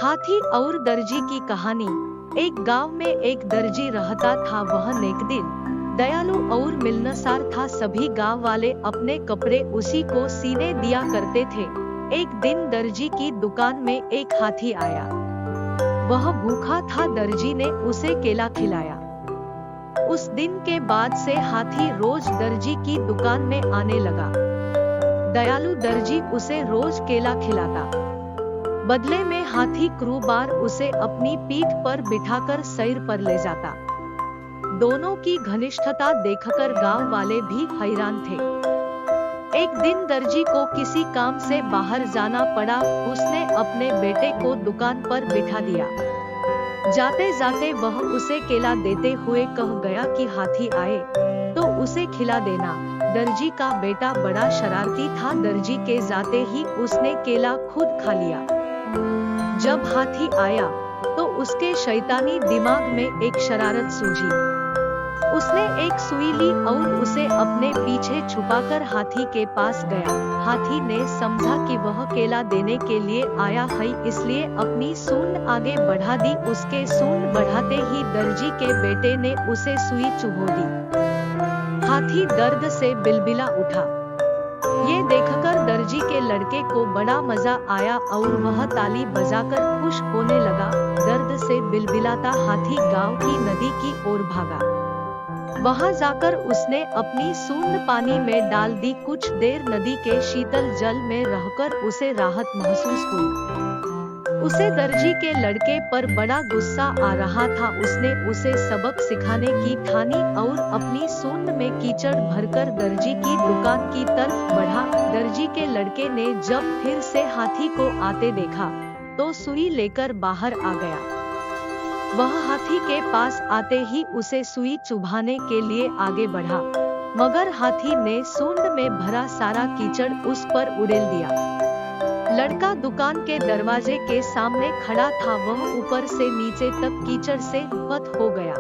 हाथी और दर्जी की कहानी। एक गांव में एक दर्जी रहता था। वह नेक दिल, दयालु और मिलनसार था। सभी गांव वाले अपने कपड़े उसी को सीने दिया करते थे। एक दिन दर्जी की दुकान में एक हाथी आया। वह भूखा था। दर्जी ने उसे केला खिलाया। उस दिन के बाद से हाथी रोज दर्जी की दुकान में आने लगा। दयालु दर्जी उसे रोज केला खिलाता। बदले में हाथी क्रू बार उसे अपनी पीठ पर बिठाकर सैर पर ले जाता। दोनों की घनिष्ठता देखकर गांव वाले भी हैरान थे। एक दिन दर्जी को किसी काम से बाहर जाना पड़ा। उसने अपने बेटे को दुकान पर बिठा दिया। जाते जाते वह उसे केला देते हुए कह गया कि हाथी आए तो उसे खिला देना। दर्जी का बेटा बड़ा शरारती था। दर्जी के जाते ही उसने केला खुद खा लिया। जब हाथी आया तो उसके शैतानी दिमाग में एक शरारत सूझी। उसने एक सुई ली और उसे अपने पीछे छुपाकर हाथी के पास गया। हाथी ने समझा कि वह केला देने के लिए आया है, इसलिए अपनी सूंड आगे बढ़ा दी। उसके सूंड बढ़ाते ही दर्जी के बेटे ने उसे सुई चुभो दी। हाथी दर्द से बिलबिला उठा। ये देखकर दर्जी के लड़के को बड़ा मजा आया और वह ताली बजाकर खुश होने लगा। दर्द से बिलबिलाता हाथी गांव की नदी की ओर भागा। वहां जाकर उसने अपनी सूंड पानी में डाल दी। कुछ देर नदी के शीतल जल में रहकर उसे राहत महसूस हुई। उसे दर्जी के लड़के पर बड़ा गुस्सा आ रहा था। उसने उसे सबक सिखाने की ठानी और अपनी सूंड में कीचड़ भरकर दर्जी की दुकान की तरफ बढ़ा। दर्जी के लड़के ने जब फिर से हाथी को आते देखा तो सुई लेकर बाहर आ गया। वह हाथी के पास आते ही उसे सुई चुभाने के लिए आगे बढ़ा, मगर हाथी ने सूंड में भरा सारा कीचड़ उस पर उड़ेल दिया। लड़का दुकान के दरवाजे के सामने खड़ा था। वह ऊपर से नीचे तक कीचड़ से पत हो गया।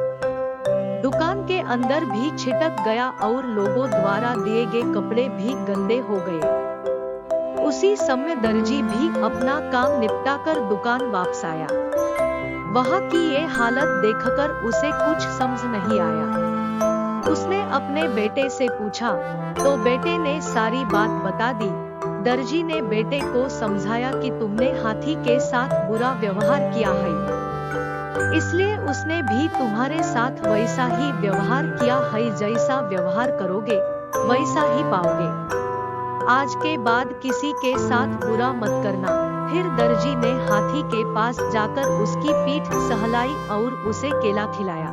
दुकान के अंदर भी छिटक गया और लोगों द्वारा दिए गए कपड़े भी गंदे हो गए। उसी समय दर्जी भी अपना काम निपटाकर दुकान वापस आया। वहां की ये हालत देखकर उसे कुछ समझ नहीं आया। उसने अपने बेटे से पूछा तो बेटे ने सारी बात बता दी। दर्जी ने बेटे को समझाया कि तुमने हाथी के साथ बुरा व्यवहार किया है, इसलिए उसने भी तुम्हारे साथ वैसा ही व्यवहार किया है। जैसा व्यवहार करोगे वैसा ही पाओगे। आज के बाद किसी के साथ बुरा मत करना। फिर दर्जी ने हाथी के पास जाकर उसकी पीठ सहलाई और उसे केला खिलाया।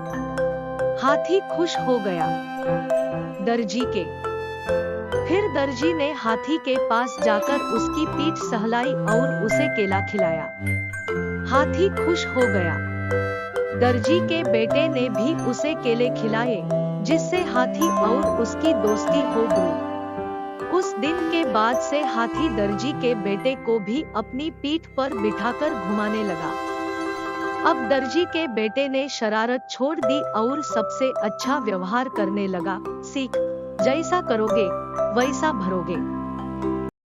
हाथी खुश हो गया। फिर दर्जी ने हाथी के पास जाकर उसकी पीठ सहलाई और उसे केला खिलाया। हाथी खुश हो गया। दर्जी के बेटे ने भी उसे केले खिलाए, जिससे हाथी और उसकी दोस्ती हो गई। उस दिन के बाद से हाथी दर्जी के बेटे को भी अपनी पीठ पर बिठाकर घुमाने लगा। अब दर्जी के बेटे ने शरारत छोड़ दी और सबसे अच्छा व्यवहार करने लगा। सीख, जैसा करोगे वैसा भरोगे।